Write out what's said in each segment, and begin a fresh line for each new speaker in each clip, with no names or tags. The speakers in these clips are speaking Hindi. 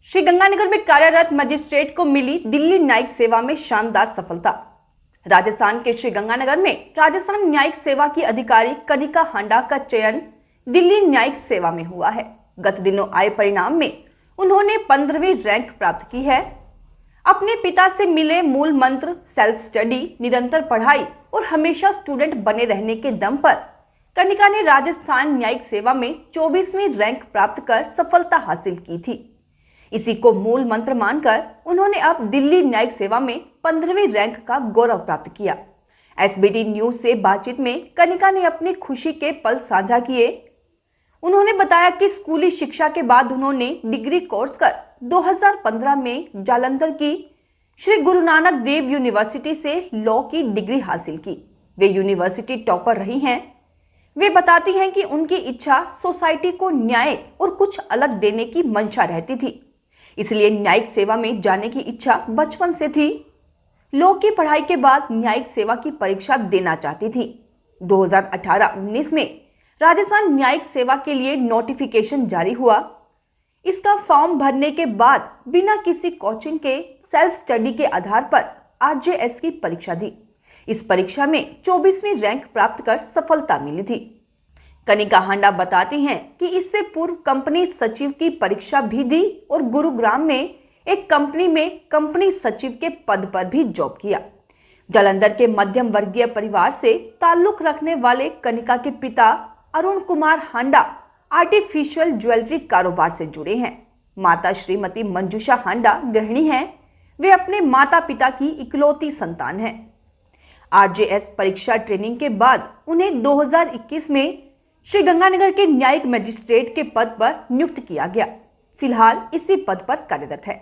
श्रीगंगानगर में कार्यरत मजिस्ट्रेट को मिली दिल्ली न्यायिक सेवा में शानदार सफलता। राजस्थान के श्रीगंगानगर में राजस्थान न्यायिक सेवा की अधिकारी कनिका हांडा का चयन दिल्ली न्यायिक सेवा में हुआ है। गत दिनों आए परिणाम में उन्होंने 15वीं रैंक प्राप्त की है। अपने पिता से मिले मूल मंत्र सेल्फ स्टडी, निरंतर पढ़ाई और हमेशा स्टूडेंट बने रहने के दम पर कनिका ने राजस्थान न्यायिक सेवा में 24वीं रैंक प्राप्त कर सफलता हासिल की थी। इसी को मूल मंत्र मानकर उन्होंने अब दिल्ली न्यायिक सेवा में 15वीं रैंक का गौरव प्राप्त किया। एसबीटी न्यूज से बातचीत में कनिका ने अपनी खुशी के पल साझा किए। उन्होंने बताया कि स्कूली शिक्षा के बाद उन्होंने डिग्री कोर्स कर 2015 में जालंधर की श्री गुरु नानक देव यूनिवर्सिटी से लॉ की डिग्री हासिल की। वे यूनिवर्सिटी टॉपर रही हैं। वे बताती हैं कि उनकी इच्छा सोसाइटी को न्याय और कुछ अलग देने की मंशा रहती थी, इसलिए न्यायिक सेवा में जाने की इच्छा बचपन से थी। लॉ की पढ़ाई के बाद न्यायिक सेवा की परीक्षा देना चाहती थी। 2018-19 में राजस्थान न्यायिक सेवा के लिए नोटिफिकेशन जारी हुआ। इसका फॉर्म भरने के बाद बिना किसी कोचिंग के सेल्फ स्टडी के आधार पर आरजेएस की परीक्षा दी। इस परीक्षा में 24वीं रैंक प्राप्त कर सफलता मिली थी। कनिका हांडा बताती हैं कि इससे पूर्व कंपनी सचिव की परीक्षा भी दी और गुरुग्राम में एक कंपनी में कंपनी सचिव के पद पर भी जॉब किया। जालंधर के मध्यम वर्गीय परिवार से ताल्लुक रखने वाले कनिका के पिता अरुण कुमार हांडा आर्टिफिशियल ज्वेलरी कारोबार से जुड़े हैं। माता श्रीमती मंजूषा हांडा गृहिणी हैं। वे अपने माता पिता की इकलौती संतान हैं। आरजेएस परीक्षा ट्रेनिंग के बाद उन्हें 2021 में श्रीगंगानगर के न्यायिक मजिस्ट्रेट के पद पर नियुक्त किया गया। फिलहाल इसी पद पर कार्यरत है।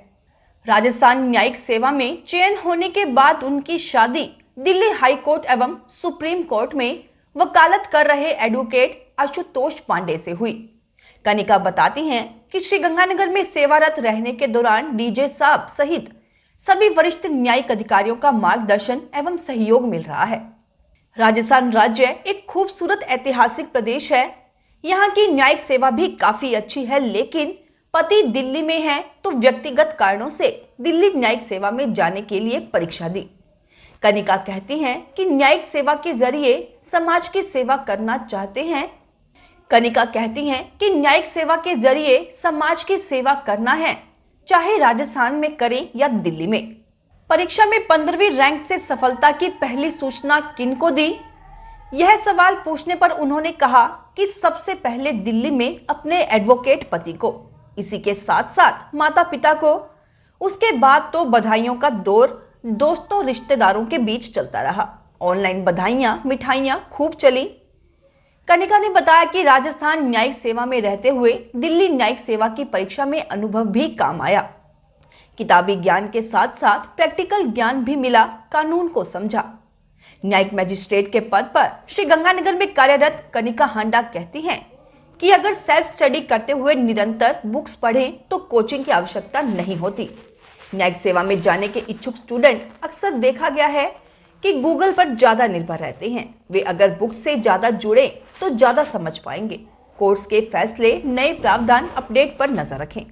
राजस्थान न्यायिक सेवा में चयन होने के बाद उनकी शादी दिल्ली हाई कोर्ट एवं सुप्रीम कोर्ट में वकालत कर रहे एडवोकेट आशुतोष पांडे से हुई। कनिका बताती हैं कि श्रीगंगानगर में सेवारत रहने के दौरान डीजे साहब सहित सभी वरिष्ठ न्यायिक अधिकारियों का मार्गदर्शन एवं सहयोग मिल रहा है। राजस्थान राज्य एक खूबसूरत ऐतिहासिक प्रदेश है। यहाँ की न्यायिक सेवा भी काफी अच्छी है, लेकिन पति दिल्ली में है तो व्यक्तिगत कारणों से दिल्ली न्यायिक सेवा में जाने के लिए परीक्षा दी। कनिका कहती हैं कि न्यायिक सेवा के जरिए समाज की सेवा करना चाहते हैं। कनिका कहती हैं कि न्यायिक सेवा के जरिए समाज की सेवा करना है, चाहे राजस्थान में करें या दिल्ली में। परीक्षा में 15वीं रैंक से सफलता की पहली सूचना किनको दी? यह सवाल पूछने पर उन्होंने कहा कि सबसे पहले दिल्ली में अपने एडवोकेट पति को, इसी के साथ साथ माता पिता को। उसके बाद तो बधाइयों का दौर दोस्तों रिश्तेदारों के बीच चलता रहा। ऑनलाइन बधाइयां मिठाइयां खूब चली। कनिका ने बताया कि राजस्थान न्यायिक सेवा में रहते हुए दिल्ली न्यायिक सेवा की परीक्षा में अनुभव भी काम आया। किताबी ज्ञान के साथ साथ प्रैक्टिकल ज्ञान भी मिला, कानून को समझा। न्यायिक मजिस्ट्रेट के पद पर श्रीगंगानगर में कार्यरत कनिका हांडा कहती हैं कि अगर सेल्फ स्टडी करते हुए निरंतर बुक्स पढ़ें तो कोचिंग की आवश्यकता नहीं होती। न्यायिक सेवा में जाने के इच्छुक स्टूडेंट अक्सर देखा गया है कि गूगल पर ज्यादा निर्भर रहते हैं। वे अगर बुक्स से ज्यादा जुड़े तो ज्यादा समझ पाएंगे। कोर्स के फैसले, नए प्रावधान, अपडेट पर नजर रखें।